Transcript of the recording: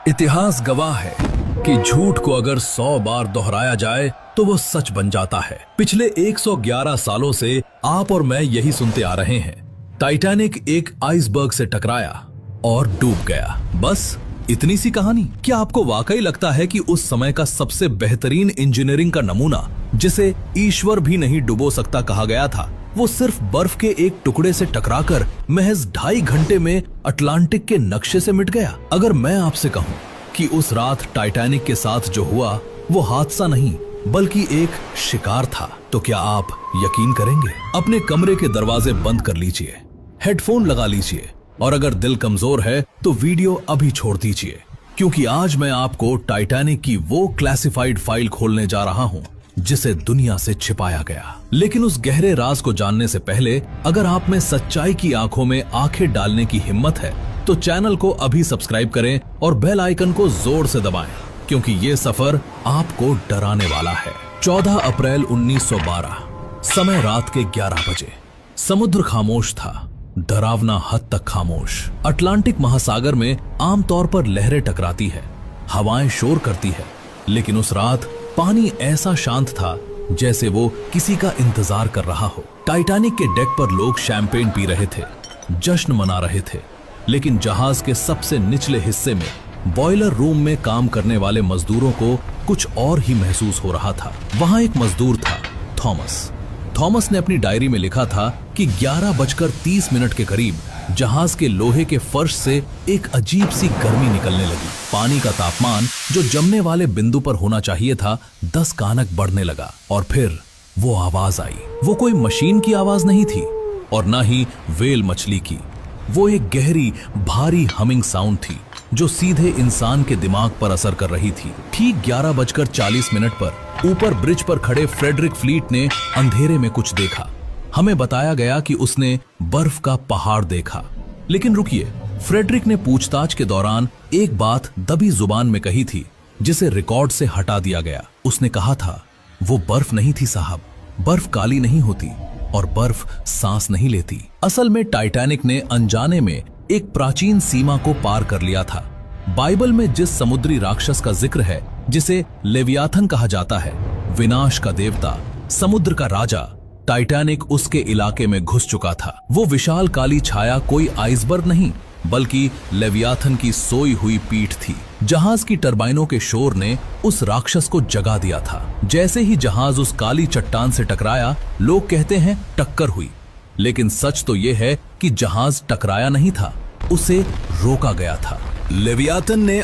इतिहास गवाह है कि झूठ को अगर 100 बार दोहराया जाए तो वो सच बन जाता है। पिछले 111 सालों से आप और मैं यही सुनते आ रहे हैं। टाइटैनिक एक आइसबर्ग से टकराया और डूब गया। बस इतनी सी कहानी। क्या आपको वाकई लगता है कि उस समय का सबसे बेहतरीन इंजीनियरिंग का नमूना, जिसे ईश्वर भी नहीं डुबो सकता कहा गया था, वो सिर्फ बर्फ के एक टुकड़े से टकराकर महज 2.5 घंटे में अटलांटिक के नक्शे से मिट गया? अगर मैं आपसे कहूं कि उस रात टाइटैनिक के साथ जो हुआ वो हादसा नहीं बल्कि एक शिकार था, तो क्या आप यकीन करेंगे? अपने कमरे के दरवाजे बंद कर लीजिए, हेडफोन लगा लीजिए और अगर दिल कमजोर है तो वीडियो अभी छोड़ दीजिए, क्योंकि आज मैं आपको टाइटैनिक की वो क्लासिफाइड फाइल खोलने जा रहा हूं जिसे दुनिया से छिपाया गया। लेकिन उस गहरे राज को जानने से पहले अगर आप में सच्चाई की आंखों में आंखें डालने की हिम्मत है तो चैनल को अभी सब्सक्राइब करें और बेल आइकन को जोर से दबाएं, क्योंकि ये सफर आपको डराने वाला है। 14 अप्रैल 1912, समय रात के 11 बजे। समुद्र खामोश था, डरावना हद तक खामोश। अटलांटिक महासागर में आमतौर पर लहरें टकराती है, हवाएं शोर करती है, लेकिन उस रात पानी ऐसा शांत था जैसे वो किसी का इंतजार कर रहा हो। टाइटैनिक के डेक पर लोग शैंपेन पी रहे थे, जश्न मना रहे थे, लेकिन जहाज के सबसे निचले हिस्से में बॉयलर रूम में काम करने वाले मजदूरों को कुछ और ही महसूस हो रहा था। वहां एक मजदूर था, थॉमस ने अपनी डायरी में लिखा था कि 11:30 के करीब जहाज के लोहे के फर्श से एक अजीब सी गर्मी निकलने लगी। पानी का तापमान जो जमने वाले बिंदु पर होना चाहिए था 10 कानक बढ़ने लगा और फिर वो आवाज आई। वो कोई मशीन की आवाज नहीं थी और ना ही व्हेल मछली की। वो एक गहरी भारी हमिंग साउंड थी जो सीधे इंसान के दिमाग पर असर कर रही थी। ठीक 11:40 पर ऊपर ब्रिज पर खड़े फ्रेडरिक फ्लीट ने अंधेरे में कुछ देखा। हमें बताया गया कि उसने बर्फ का पहाड़ देखा। लेकिन रुकिए, फ्रेडरिक ने पूछताछ के दौरान एक बात दबी जुबान में कही थी जिसे रिकॉर्ड से हटा दिया गया। उसने कहा था, वो बर्फ नहीं थी साहब, बर्फ काली नहीं होती और बर्फ सांस नहीं लेती। असल में टाइटैनिक ने अनजाने में एक प्राचीन सीमा को पार कर लिया था। बाइबल में जिस समुद्री राक्षस का जिक्र है, जिसे लेवियाथन कहा जाता है, विनाश का देवता, समुद्र का राजा, टाइटैनिक उसके इलाके में घुस चुका था। वो विशाल काली छाया कोई आइसबर्ग नहीं बल्कि लेवियाथन की सोई हुई पीठ थी। जहाज की टरबाइनों के शोर ने उस राक्षस को जगा दिया था। जैसे ही जहाज उस काली चट्टान से टकराया, लोग कहते हैं टक्कर हुई, लेकिन सच तो यह है कि जहाज टकराया नहीं था, उसे रोका गया था। लेवियाथन ने